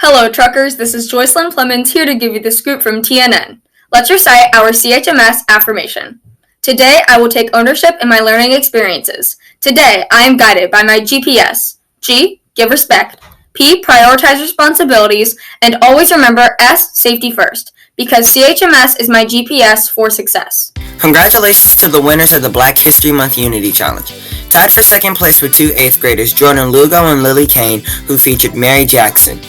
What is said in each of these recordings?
Hello, truckers. This is Joycelyn Clemens here to give you the scoop from TNN. Let's recite our CHMS affirmation. Today, I will take ownership in my learning experiences. Today, I am guided by my GPS. G, give respect. P, prioritize responsibilities. And always remember S, safety first, because CHMS is my GPS for success. Congratulations to the winners of the Black History Month Unity Challenge. Tied for second place were two 8th graders, Jordan Lugo and Lily Kane, who featured Mary Jackson.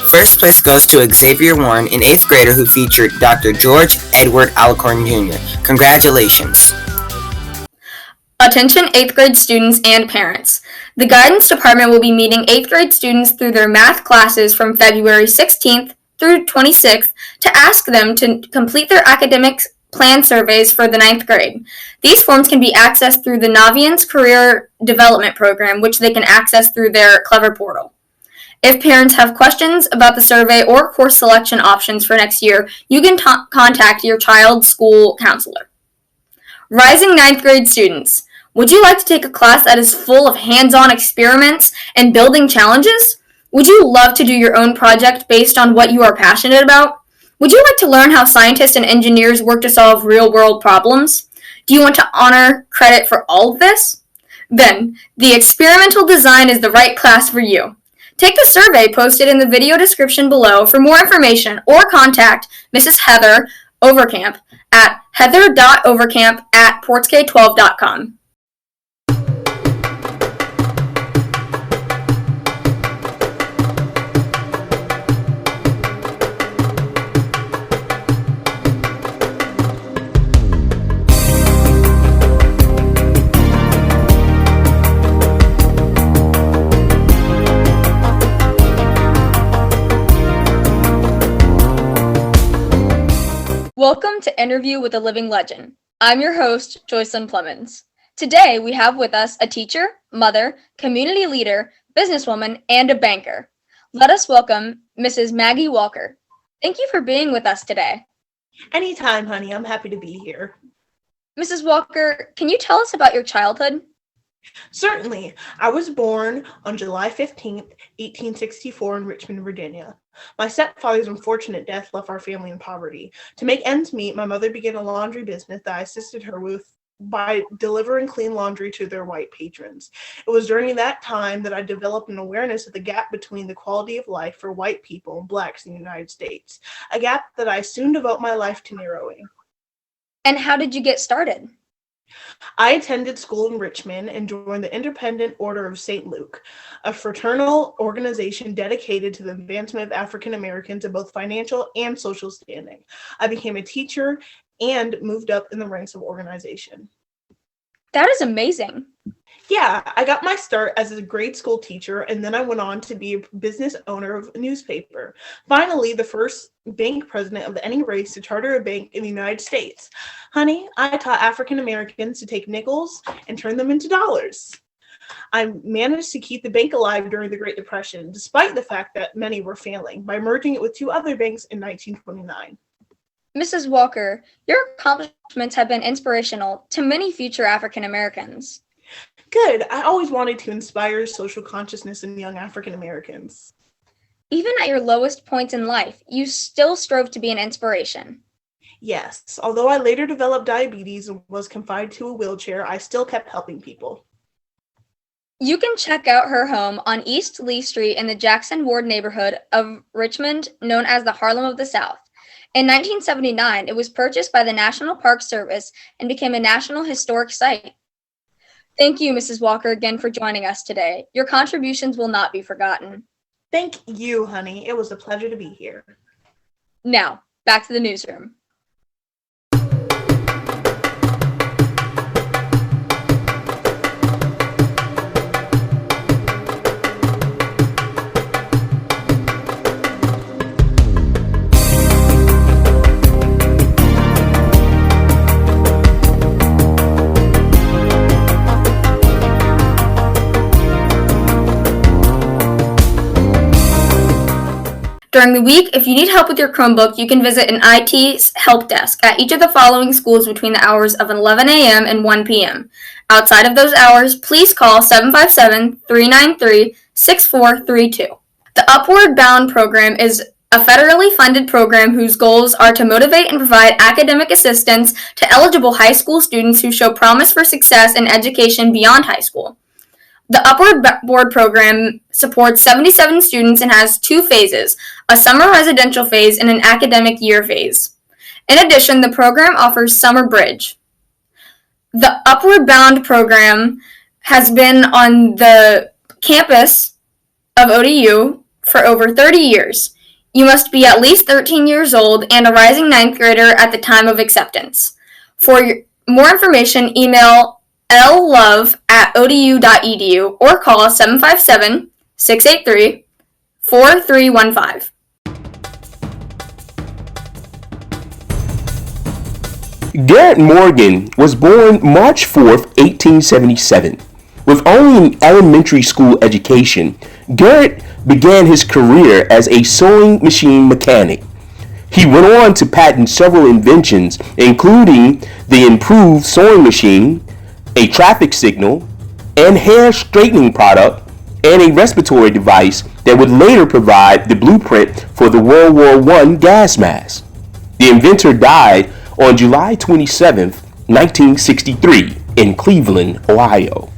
First place goes to Xavier Warren, an 8th grader who featured Dr. George Edward Alcorn Jr. Congratulations. Attention 8th grade students and parents. The guidance department will be meeting 8th grade students through their math classes from February 16th through 26th to ask them to complete their academic plan surveys for the 9th grade. These forms can be accessed through the Navians Career Development Program, which they can access through their Clever portal. If parents have questions about the survey or course selection options for next year, you can contact your child's school counselor. Rising 9th grade students, would you like to take a class that is full of hands-on experiments and building challenges? Would you love to do your own project based on what you are passionate about? Would you like to learn how scientists and engineers work to solve real-world problems? Do you want to honor credit for all of this? Then, the experimental design is the right class for you. Take the survey posted in the video description below for more information or contact Mrs. Heather.overkamp at heather.overkamp@portsk12.com. Welcome to Interview with a Living Legend. I'm your host, Joycelyn Clemens. Today, we have with us a teacher, mother, community leader, businesswoman, and a banker. Let us welcome Mrs. Maggie Walker. Thank you for being with us today. Anytime, honey. I'm happy to be here. Mrs. Walker, can you tell us about your childhood? Certainly. I was born on July 15th, 1864 in Richmond, Virginia. My stepfather's unfortunate death left our family in poverty. To make ends meet, my mother began a laundry business that I assisted her with by delivering clean laundry to their white patrons. It was during that time that I developed an awareness of the gap between the quality of life for white people and blacks in the United States, a gap that I soon devote my life to narrowing. And how did you get started? I attended school in Richmond and joined the Independent Order of St. Luke, a fraternal organization dedicated to the advancement of African Americans in both financial and social standing. I became a teacher and moved up in the ranks of organization. That is amazing. Yeah, I got my start as a grade school teacher, and then I went on to be a business owner of a newspaper. Finally, the first bank president of any race to charter a bank in the United States. Honey, I taught African Americans to take nickels and turn them into dollars. I managed to keep the bank alive during the Great Depression, despite the fact that many were failing, by merging it with two other banks in 1929. Mrs. Walker, your accomplishments have been inspirational to many future African Americans. Good. I always wanted to inspire social consciousness in young African Americans. Even at your lowest points in life, you still strove to be an inspiration. Yes. Although I later developed diabetes and was confined to a wheelchair, I still kept helping people. You can check out her home on East Lee Street in the Jackson Ward neighborhood of Richmond, known as the Harlem of the South. In 1979, it was purchased by the National Park Service and became a National Historic Site. Thank you, Mrs. Walker, again for joining us today. Your contributions will not be forgotten. Thank you, honey. It was a pleasure to be here. Now, back to the newsroom. During the week, if you need help with your Chromebook, you can visit an IT help desk at each of the following schools between the hours of 11 a.m. and 1 p.m. Outside of those hours, please call 757-393-6432. The Upward Bound program is a federally funded program whose goals are to motivate and provide academic assistance to eligible high school students who show promise for success in education beyond high school. The Upward Board program supports 77 students and has 2 phases, a summer residential phase and an academic year phase. In addition, the program offers Summer Bridge. The Upward Bound program has been on the campus of ODU for over 30 years. You must be at least 13 years old and a rising 9th grader at the time of acceptance. For more information, email llove@odu.edu or call 757-683-4315. Garrett Morgan was born March 4th, 1877. With only an elementary school education, Garrett began his career as a sewing machine mechanic. He went on to patent several inventions, including the improved sewing machine, a traffic signal, and hair straightening product, and a respiratory device that would later provide the blueprint for the World War I gas mask. The inventor died on July 27, 1963, in Cleveland, Ohio.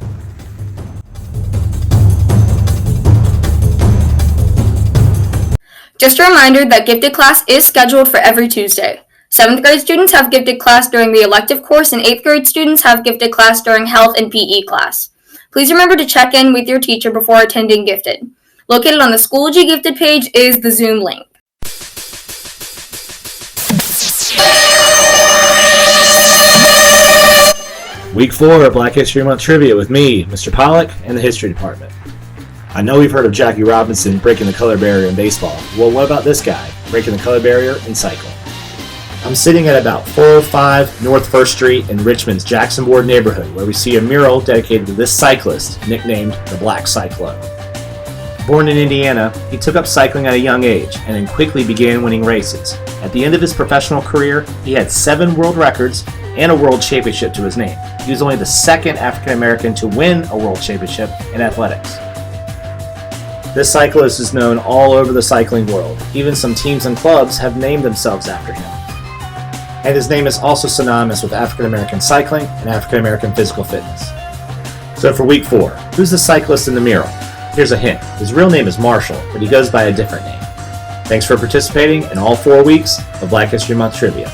Just a reminder that gifted class is scheduled for every Tuesday. 7th grade students have gifted class during the elective course and 8th grade students have gifted class during health and PE class. Please remember to check in with your teacher before attending gifted. Located on the Schoology gifted page is the Zoom link. Week 4 of Black History Month Trivia with me, Mr. Pollock, and the History Department. I know we've heard of Jackie Robinson breaking the color barrier in baseball. Well, what about this guy, breaking the color barrier in cycling? I'm sitting at about 405 North 1st Street in Richmond's Jackson Ward neighborhood, where we see a mural dedicated to this cyclist, nicknamed the Black Cyclone. Born in Indiana, he took up cycling at a young age and then quickly began winning races. At the end of his professional career, he had 7 world records and a world championship to his name. He was only the 2nd African American to win a world championship in athletics. This cyclist is known all over the cycling world. Even some teams and clubs have named themselves after him. And his name is also synonymous with African American cycling and African American physical fitness. So for week 4, who's the cyclist in the mural? Here's a hint. His real name is Marshall, but he goes by a different name. Thanks for participating in all 4 weeks of Black History Month Trivia.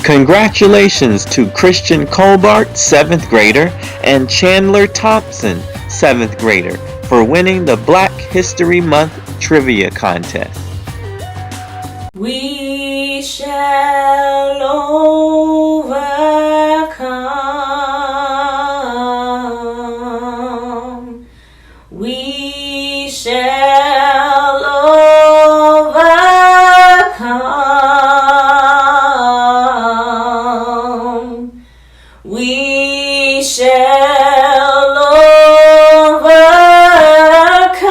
Congratulations to Christian Colbart, 7th grader, and Chandler Thompson, 7th grader, for winning the Black History Month Trivia Contest. We shall overcome. We shall overcome. We shall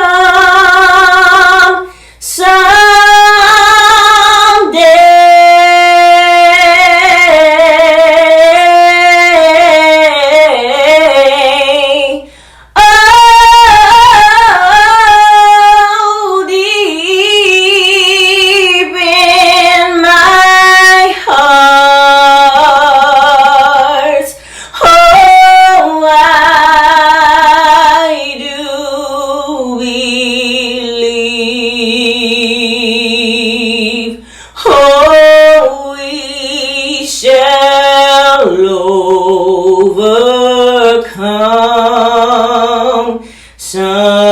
overcome someday. Oh, deep in my heart, oh, I do believe. Oh, we shall overcome someday.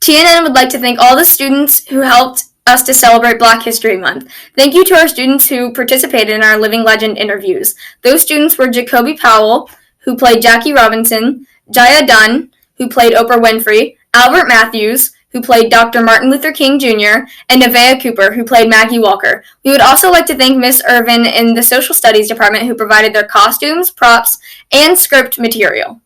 TNN would like to thank all the students who helped us to celebrate Black History Month. Thank you to our students who participated in our Living Legend interviews. Those students were Jacoby Powell, who played Jackie Robinson, Jaya Dunn, who played Oprah Winfrey, Albert Matthews, who played Dr. Martin Luther King Jr., and Nevaeh Cooper, who played Maggie Walker. We would also like to thank Miss Irvin in the Social Studies Department, who provided their costumes, props, and script material.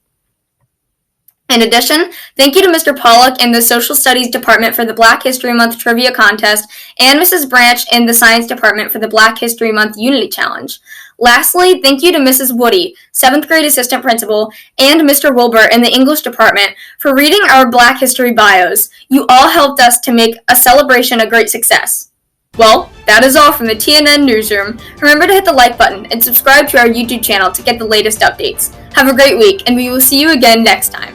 In addition, thank you to Mr. Pollock in the Social Studies Department for the Black History Month Trivia Contest and Mrs. Branch in the Science Department for the Black History Month Unity Challenge. Lastly, thank you to Mrs. Woody, 7th grade assistant principal, and Mr. Wilbur in the English department for reading our Black History bios. You all helped us to make a celebration a great success. Well, that is all from the TNN Newsroom. Remember to hit the like button and subscribe to our YouTube channel to get the latest updates. Have a great week, and we will see you again next time.